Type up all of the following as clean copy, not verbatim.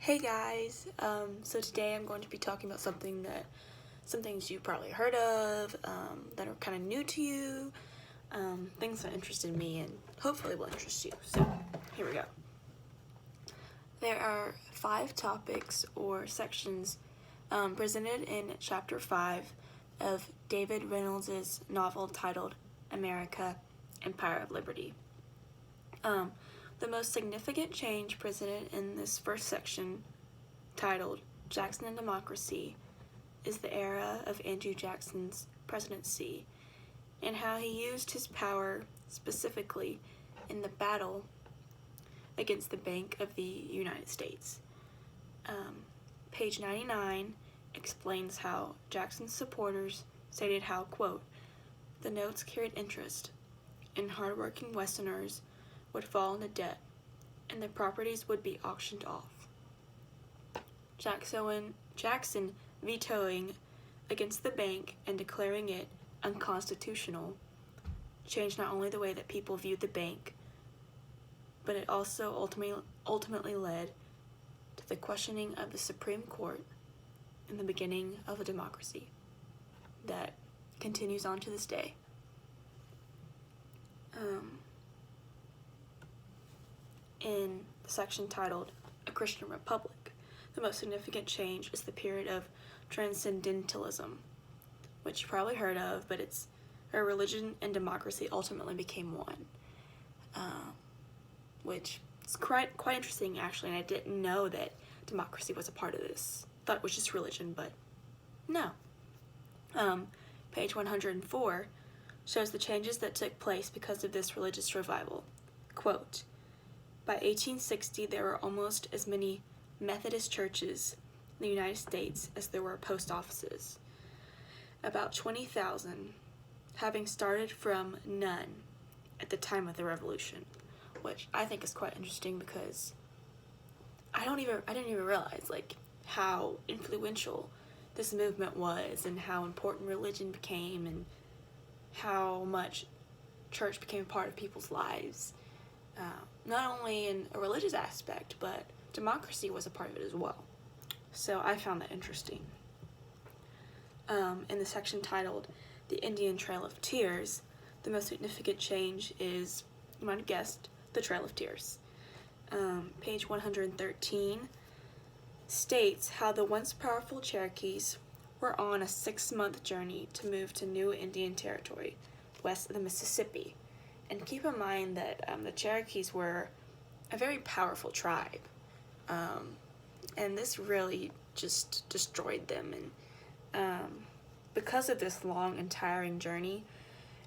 Hey guys, so today I'm going to be talking about some things you've probably heard of, that are kind of new to you, things that interested me and hopefully will interest you. So here we go. There are 5 topics or sections presented in Chapter 5 of David Reynolds' novel titled America, Empire of Liberty. The most significant change presented in this first section, titled Jackson and Democracy, is the era of Andrew Jackson's presidency and how he used his power specifically in the battle against the Bank of the United States. Page 99 explains how Jackson's supporters stated how, quote, the notes carried interest, and hardworking Westerners would fall into debt, and their properties would be auctioned off. Jackson vetoing against the bank and declaring it unconstitutional changed not only the way that people viewed the bank, but it also ultimately led to the questioning of the Supreme Court and the beginning of a democracy that continues on to this day. In the section titled A Christian Republic, the most significant change is the period of transcendentalism, which you probably heard of, but it's where religion and democracy ultimately became one, which is quite interesting actually, and I didn't know that democracy was a part of this. I thought it was just religion, but no. Page 104 shows the changes that took place because of this religious revival. Quote, by 1860, there were almost as many Methodist churches in the United States as there were post offices. About 20,000, having started from none at the time of the Revolution, which I think is quite interesting because I didn't even realize how influential this movement was and how important religion became and how much church became a part of people's lives. Not only in a religious aspect, but democracy was a part of it as well. So I found that interesting. In the section titled The Indian Trail of Tears, the most significant change is, you might have guessed, the Trail of Tears. Page 113 states how the once powerful Cherokees were on a 6-month journey to move to new Indian territory west of the Mississippi. And keep in mind that the Cherokees were a very powerful tribe, and this really just destroyed them. And because of this long and tiring journey,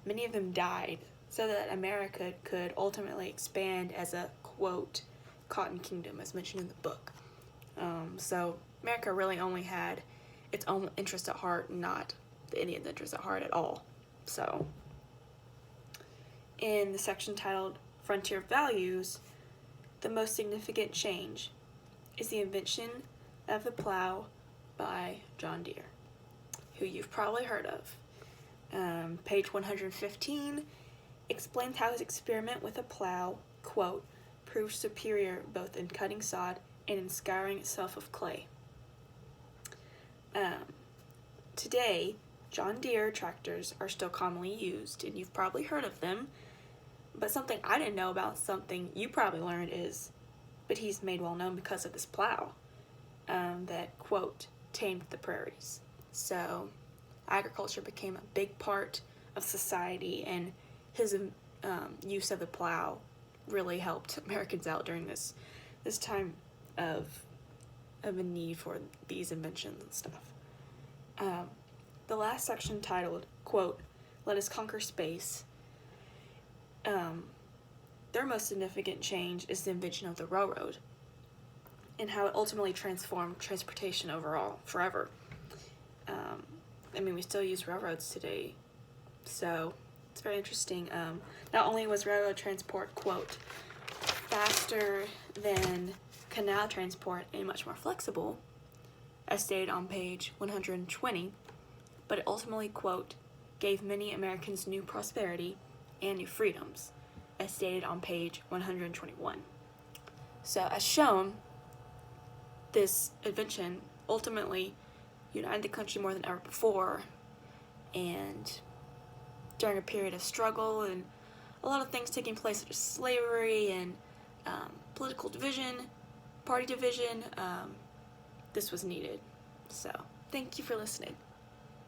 many of them died so that America could ultimately expand as a, quote, cotton kingdom, as mentioned in the book. So America really only had its own interest at heart, not the Indians' interest at heart at all. So in the section titled Frontier Values, the most significant change is the invention of the plow by John Deere, who you've probably heard of. Page 115 explains how his experiment with a plow, quote, proved superior both in cutting sod and in scouring itself of clay. Today, John Deere tractors are still commonly used, and you've probably heard of them. But something I didn't know about, something you probably learned is, but he's made well known because of this plow, that, quote, tamed the prairies. So agriculture became a big part of society, and his use of the plow really helped Americans out during this time of a need for these inventions and stuff. The last section titled, quote, Let Us Conquer Space, their most significant change is the invention of the railroad and how it ultimately transformed transportation overall forever. We still use railroads today, so it's very interesting. Not only was railroad transport, quote, faster than canal transport and much more flexible, as stated on page 120, but it ultimately, quote, gave many Americans new prosperity and new freedoms, as stated on page 121. So as shown, this invention ultimately united the country more than ever before, and during a period of struggle and a lot of things taking place, such as slavery and political division, party division, this was needed. So, thank you for listening.